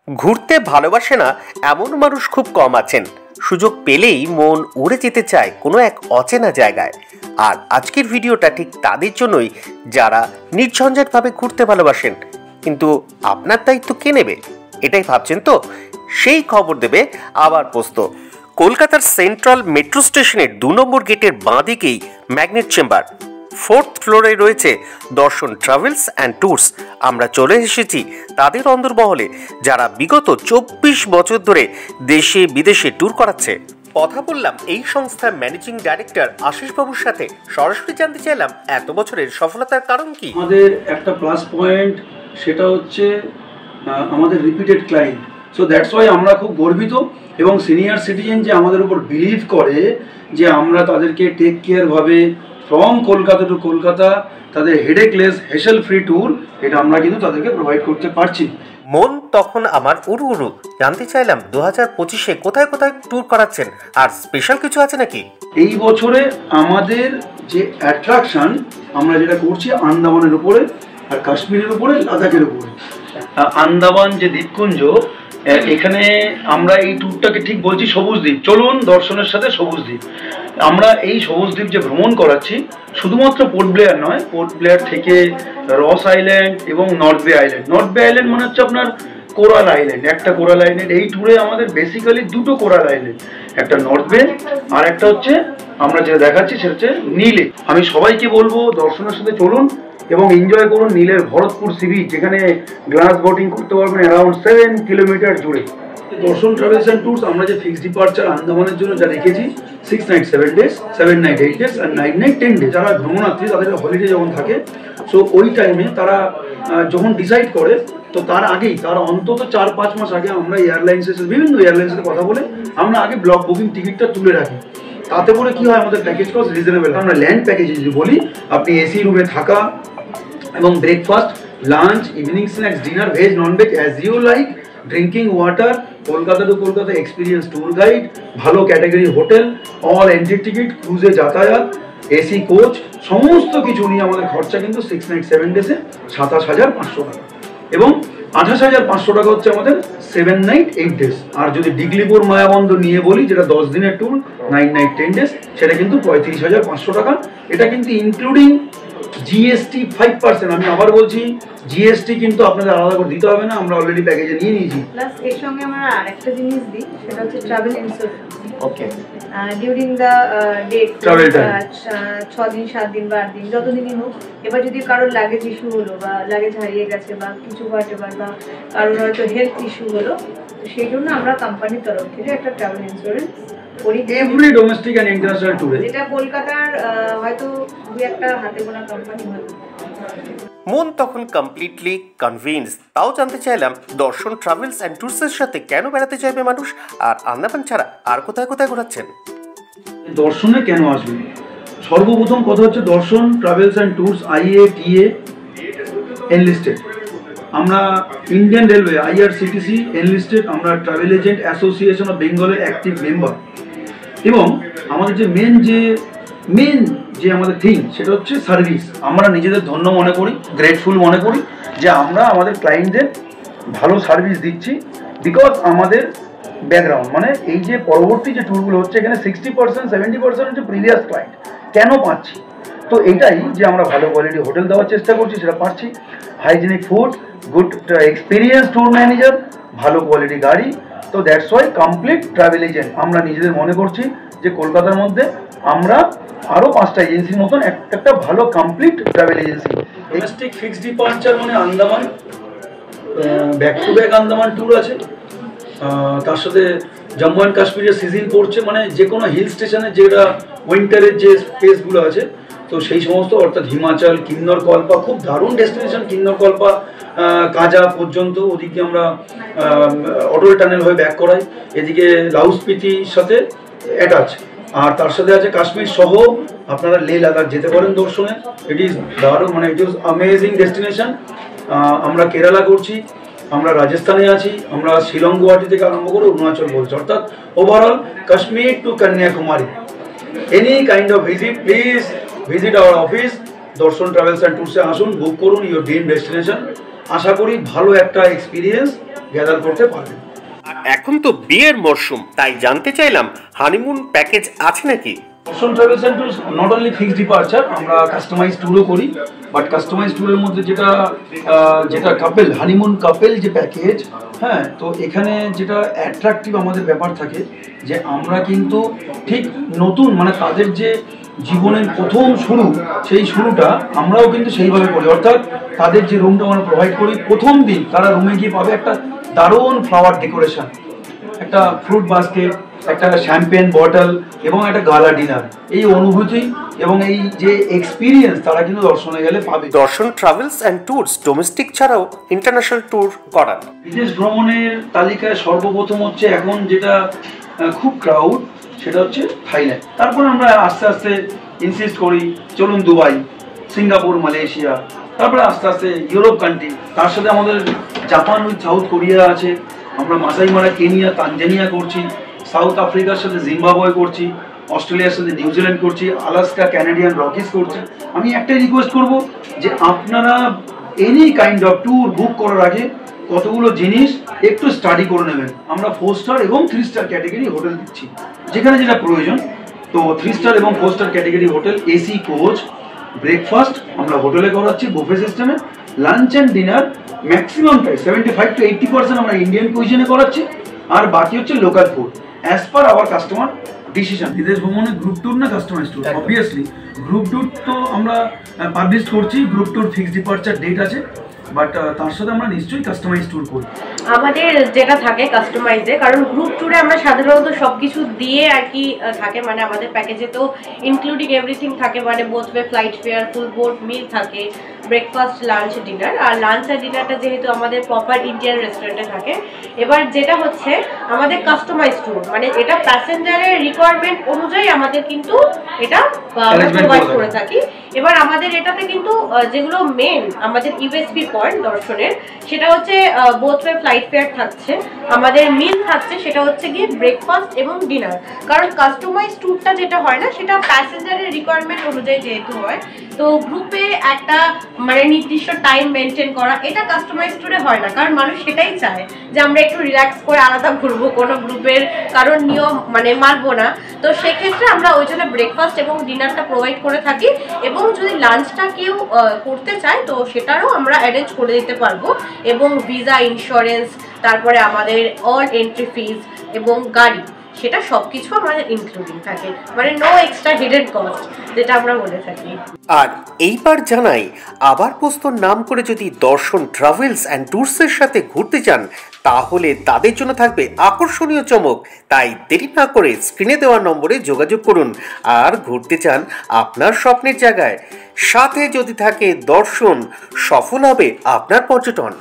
ঘুরতে ভালোবাসে না এমন মানুষ খুব কম আছেন। সুযোগ পেলেই মন উড়ে যেতে চায় কোনো এক অচেনা জায়গায়। আর আজকের ভিডিওটা ঠিক তাদের জন্যই যারা নির্ঝঞ্ঝাটভাবে ঘুরতে ভালোবাসেন, কিন্তু আপনার দায়িত্ব কে নেবে এটাই ভাবছেন তো? সেই খবর দেবে আবার পোস্ত। কলকাতার সেন্ট্রাল মেট্রো স্টেশনের 2 নম্বর গেটের বাঁ দিকেই ম্যাগনেট চেম্বার, 4th ফ্লোরে রয়েছে দর্শন ট্রাভেলস অ্যান্ড ট্যুরস। আমরা চলে এসেছি তাদের অন্দরমহলে, যারা বিগত 24 বছর ধরে দেশে বিদেশে ট্যুর করাচ্ছে। কথা বললাম এই সংস্থার ম্যানেজিং ডাইরেক্টর আশিস বাবুর সাথে। সরাসরি জানতে চাইলাম এত বছরের সফলতার কারণ কি। আমাদের একটা প্লাস পয়েন্ট সেটা হচ্ছে আমাদের repeated client. So that's why আমরা খুব গর্বিত, এবং সিনিয়র সিটিজেন যে আমাদের উপর বিলিভ করে যে আমরা তাদেরকে টেক কেয়ারভাবে ফ্রম কলকাতা টু কলকাতা তাদের হেডেকলেস হেসেল ফ্রি ট্যুর এটা আমরা কিন্তু তাদেরকে প্রোভাইড করতে পারছি। মন তখন আমার উড়ু উড়ু। জানতে চাইলাম 2025-এ কোথায় কোথায় ট্যুর করাচ্ছেন, আর স্পেশাল কিছু আছে নাকি? এই বছরে আমাদের যে অ্যাট্রাকশন আমরা যেটা করছি আন্দামানের উপরে, আর কাশ্মীরের উপরে, লাদাখের উপরে। আন্দামান যে দ্বীপপুঞ্জ, এখানে আমরা এই ট্যুরটাকে ঠিক বলছি সবুজ দ্বীপ। চলুন দর্শনের সাথে সবুজ দ্বীপ। আমরা এই সবুজ দ্বীপ যে ভ্রমণ করাচ্ছি শুধুমাত্র পোর্ট ব্লেয়ার নয়, পোর্ট ব্লেয়ার থেকে রস আইল্যান্ড এবং নর্থ বে আইল্যান্ড। নর্থ বে আইল্যান্ড মানে হচ্ছে আপনার কোরাল আইল্যান্ড, একটা কোরাল আইল্যান্ড। এই ট্যুরে আমাদের বেসিক্যালি দুটো কোরাল আইল্যান্ড, একটা নর্থ বে আর একটা হচ্ছে আমরা যেটা দেখাচ্ছি সেটা হচ্ছে নীলে। আমি সবাইকে বলবো দর্শনের সাথে চলুন এবং এনজয় করুন নীলের ভরতপুর সি বিচ, যেখানে গ্লাস বোটিং করতে পারবেন অ্যারাউন্ড 7 কিলোমিটার জুড়ে। দর্শন ট্রাভেলস অ্যান্ড ট্যুরস আমরা যে ফিক্সড ডিপার্চার আন্দামানের জন্য যা রেখেছি 6 নাইট 7 ডেজ, 7 নাইট 8 ডেজ আর 9 নাইট 10 ডেজ। যারা ভ্রমণার্থী তাদের হলিডে যখন থাকে, সো ওই টাইমে তারা যখন ডিসাইড করে, তো তার আগেই, তার অন্তত 4-5 মাস আগে আমরা এয়ারলাইন্সের বিভিন্ন এয়ারলাইন্সের কথা বলে আমরা আগে ব্লক বুকিং টিকিটটা তুলে রাখি। তাতে করে কি হয়, আমাদের প্যাকেজ কস্ট রিজনেবল। আমরা ল্যান্ড প্যাকেজ যদি বলি, আপনি এসি রুমে থাকা এবং breakfast, lunch, evening snacks, dinner, veg non veg as you like, drinking water, Kolkata to Kolkata experience tour guide, ভালো category hotel, all entry ticket, ক্রুজে যাতায়াত, এসি কোচ, সমস্ত কিছু নিয়ে আমাদের খরচা কিন্তু 6 নাইট 7 ডেজে 27,500 টাকা, এবং 28,500 টাকা হচ্ছে আমাদের 7 নাইট 8 ডেজ। আর যদি ডিগলিপুর মায়াবন্ধ নিয়ে বলি, যেটা 10 দিনের ট্যুর 9 নাইট 10 ডেজ, সেটা কিন্তু 35,500 টাকা। এটা কিন্তু ইনক্লুডিং জিএসটি 5%। আমি আবার বলছি, জিএসটি কিন্তু আপনাদের আলাদা করে দিতে হবে না, আমরা অলরেডি প্যাকেজে নিয়ে নিয়েছি। প্লাস এর সঙ্গে আমরা আরেকটা জিনিস দিই, সেটা হচ্ছে travel insurance. Okay, during the date, travel time 6 দিন 7 দিন বা 8 দিন যতদিনই হোক, এবার যদি কারোর লাগেজ ইস্যু হলো বা লাগেজ হারিয়ে গেছে বা কিছু হোয়াটএভার, বা কারোর হয়তো হেলথ ইস্যু হলো, তো সেই জন্য আমরা কোম্পানির তরফ থেকে একটা ট্রাভেল ইন্স্যুরেন্স করি এভরি ডোমেস্টিক এন্ড ইন্টারন্যাশনাল ট্যুরে। যেটা কলকাতার হয়তো দুই একটা হাতে গোনা কোম্পানি হয়। মন তখন কমপ্লিটলি কনভিন্স। তাও জানতে চাইলাম দর্শন ট্রাভেলস অ্যান্ড ট্যুরসের সাথে কেন বেড়াতে চাইবে মানুষ, আর আন্দামান ছাড়া আর কোথায় কোথায় ঘোরাচ্ছেন? দর্শনে কেন আসবে? সর্বপ্রথম কথা হচ্ছে দর্শন travels and tours IATA enlisted. আমরা ইন্ডিয়ান রেলওয়ে IRCTC এনলিস্টেড, আমরা ট্রাভেল এজেন্ট অ্যাসোসিয়েশন অফ বেঙ্গলের অ্যাক্টিভ মেম্বার, এবং আমাদের যে মেন যে আমাদের থিং সেটা হচ্ছে সার্ভিস। আমরা নিজেদের ধন্য মনে করি, গ্রেটফুল মনে করি যে আমরা আমাদের ক্লায়েন্টদের ভালো সার্ভিস দিচ্ছি, বিকজ আমাদের ব্যাকগ্রাউন্ড, মানে এই যে পরবর্তী যে ট্যুরগুলো হচ্ছে এখানে 60% 70% হচ্ছে প্রিভিয়াস ক্লায়েন্ট। কেন পাচ্ছি? তো এটাই যে আমরা ভালো কোয়ালিটি হোটেল দেওয়ার চেষ্টা করছি, সেটা পাচ্ছি। Hygienic food, good experience tour manager, ভালো কোয়ালিটি গাড়ি। তো that's why complete travel agent আমরা নিজেদের মনে করছি যে কলকাতার মধ্যে আমরা আরও 5টা এজেন্সির মতন একটা ভালো complete travel agency. Domestic fixed departure মানে Andaman, back to back Andaman tour আছে, তার সাথে জম্মু অ্যান্ড কাশ্মীরের সিজন পড়ছে, মানে যে কোনো হিল স্টেশনে যেটা উইন্টারের যে স্পেসগুলো আছে, তো সেই সমস্ত, অর্থাৎ হিমাচল, কিন্নর কল্পা, খুব দারুণ ডেস্টিনেশন কিন্নর কল্পা, কাজা পর্যন্ত। ওদিকে আমরা অটল টানেল হয়ে ব্যাক করাই, এদিকে লাউসপিতির সাথে অ্যাটাচ, আর তার সাথে আছে কাশ্মীর সহ আপনারা লে লাদাখ যেতে পারেন দর্শনে। ইট ইজ দারুণ, মানে ইট ইজ অ্যামেজিং ডেস্টিনেশন। আমরা কেরালা করছি, আমরা রাজস্থানে আছি, আমরা শিলং গুয়াহাটি থেকে আরম্ভ করে অরুণাচল বলছি, অর্থাৎ overall Kashmir to Kanyakumari. Any kind of visit, please visit our office Darshan travels and ট্যুরসে আসুন, বুক করুন ইউর ড্রিম ডেস্টিনেশন, আশা করি ভালো একটা এক্সপিরিয়েন্স গ্যাদার করতে পারবেন। এখন তো বিয়ের মরশুম, তাই জানতে চাইলাম হানিমুন প্যাকেজ আছে নাকি? দর্শন travels and tours not only fixed departure, আমরা কাস্টমাইজ ট্যুরও করি। বাট কাস্টমাইজ ট্যুরের মধ্যে যেটা কাপেল হানিমুন কাপেল যে প্যাকেজ, হ্যাঁ, তো এখানে যেটা অ্যাট্রাকটিভ আমাদের ব্যাপার থাকে যে আমরা কিন্তু ঠিক নতুন মানে তাদের যে জীবনের প্রথম শুরু, সেই শুরুটা আমরাও কিন্তু সেইভাবে করি। অর্থাৎ তাদের যে রুমটা আমরা প্রোভাইড করি, প্রথম দিন তারা রুমে গিয়ে পাবে একটা দারুণ ফ্লাওয়ার ডেকোরেশন, একটা ফ্রুট বাস্কেট, একটা শ্যাম্পেন বটল এবং একটা গালা ডিনার। এই অনুভূতি এবং এই যে এক্সপিরিয়েন্স তারা কিন্তু দর্শনে গেলে পাবে। দর্শন ট্রাভেলস অ্যান্ড ট্যুরস ডোমেস্টিক ছাড়াও ইন্টারন্যাশনাল ট্যুর করান। বিদেশ ভ্রমণের তালিকায় সর্বপ্রথম হচ্ছে এখন যেটা খুব ক্রাউড, সেটা হচ্ছে থাইল্যান্ড। তারপর আমরা আস্তে আস্তে ইনসিস্ট করি চলুন দুবাই, সিঙ্গাপুর, মালয়েশিয়া, তারপরে আস্তে আস্তে ইউরোপ কান্ট্রি, তার সাথে আমাদের জাপান উইথ সাউথ কোরিয়া আছে, আমরা মাসাই মারা কেনিয়া, তানজানিয়া করছি, সাউথ আফ্রিকার সাথে জিম্বাবুয়ে করছি, অস্ট্রেলিয়ার সাথে নিউজিল্যান্ড করছি, আলাস্কা, ক্যানাডিয়ান রকিস করছি। আমি একটাই রিকোয়েস্ট করব যে আপনারা এনি কাইন্ড অফ ট্যুর বুক করার আগে কতগুলো জিনিস একটু স্টাডি করে নেবেন। আমরা 4 স্টার এবং 3 স্টার ক্যাটেগরি হোটেল দিচ্ছি, যেখানে যেটা প্রয়োজন। তো 3 স্টার এবং 4 star category hotel, AC coach, breakfast আমরা হোটেলে করাচ্ছি বুফে সিস্টেমে, লাঞ্চ অ্যান্ড ডিনার ম্যাক্সিমামটাই 75 to 80% আমরা ইন্ডিয়ান কুইজিনে করাচ্ছি, আর বাকি হচ্ছে local food as per our customer decision. বিদেশ ভ্রমণে গ্রুপ ট্যুর না customize tour? Obviously group tour তো আমরা পাবলিশ করছি, group tour fixed departure date আছে, বাট তার সাথে আমরা নিশ্চয়ই কাস্টমাইজ ট্যুর করি। আমাদের যেটা থাকে কাস্টমাইজে, কারণ গ্রুপ ট্যুরে আমরা সাধারণত সব কিছু দিয়ে আর কি থাকে, মানে আমাদের প্যাকেজে তো ইনক্লুডিং এভরিথিং থাকে, মানে both way flight fare, full board meal থাকে, ব্রেকফাস্ট, লাঞ্চ, ডিনার। আর লাঞ্চ আর ডিনারটা যেহেতু আমাদের প্রপার ইন্ডিয়ান রেস্টুরেন্টে থাকে। এবার যেটা হচ্ছে আমাদের কাস্টমাইজ ট্যুর, মানে এটা প্যাসেঞ্জারের রিকোয়ারমেন্ট অনুযায়ী আমাদের কিন্তু এটা প্রোভাইড করে থাকি। এবার আমাদের এটাতে কিন্তু যেগুলো মেন আমাদের ইউএসপি পয়েন্ট দর্শনের, সেটা হচ্ছে বোথ ওয়ে ফ্লাইট ফেয়ার থাকছে, আমাদের মিল থাকছে, সেটা হচ্ছে গিয়ে ব্রেকফাস্ট এবং ডিনার। কারণ কাস্টমাইজ ট্যুরটা যেটা হয় না, সেটা প্যাসেঞ্জারের রিকোয়ারমেন্ট অনুযায়ী যেহেতু হয়, তো গ্রুপে একটা মানে নির্দিষ্ট টাইম মেনটেন করা, এটা কাস্টমাইজ ট্যুরে হয় না। কারণ মানুষ সেটাই চায় যে আমরা একটু রিল্যাক্স করে আলাদা ঘুরবো, কোনো গ্রুপের কারণ নিয়ম মানে মানবো না। তো সেক্ষেত্রে আমরা ওই জন্য ব্রেকফাস্ট এবং ডিনারটা প্রোভাইড করে থাকি, এবং যদি লাঞ্চটা কেউ করতে চায় তো সেটারও আমরা অ্যারেঞ্জ করে দিতে পারবো। এবং ভিসা, ইন্স্যুরেন্স, তারপরে আমাদের অল এন্ট্রি ফিজ এবং গাড়ি, সেটা সবকিছু আমাদের ইনক্লুডিং থাকে, মানে নো এক্সট্রা হিডেন কস্ট যেটা আমরা বলে থাকি। আর এইবার জানাই, আবার পোস্তর নাম করে যদি দর্শন ট্রাভেলস অ্যান্ড ট্যুরসের সাথে ঘুরতে চান, তাহলে তাদের জন্য থাকবে আকর্ষণীয় চমক। তাই দেরি না করে স্ক্রিনে দেওয়া নম্বরে যোগাযোগ করুন আর ঘুরতে চান আপনার স্বপ্নের জায়গায়। সাথে যদি থাকে দর্শন, সফল হবে আপনার পর্যটন।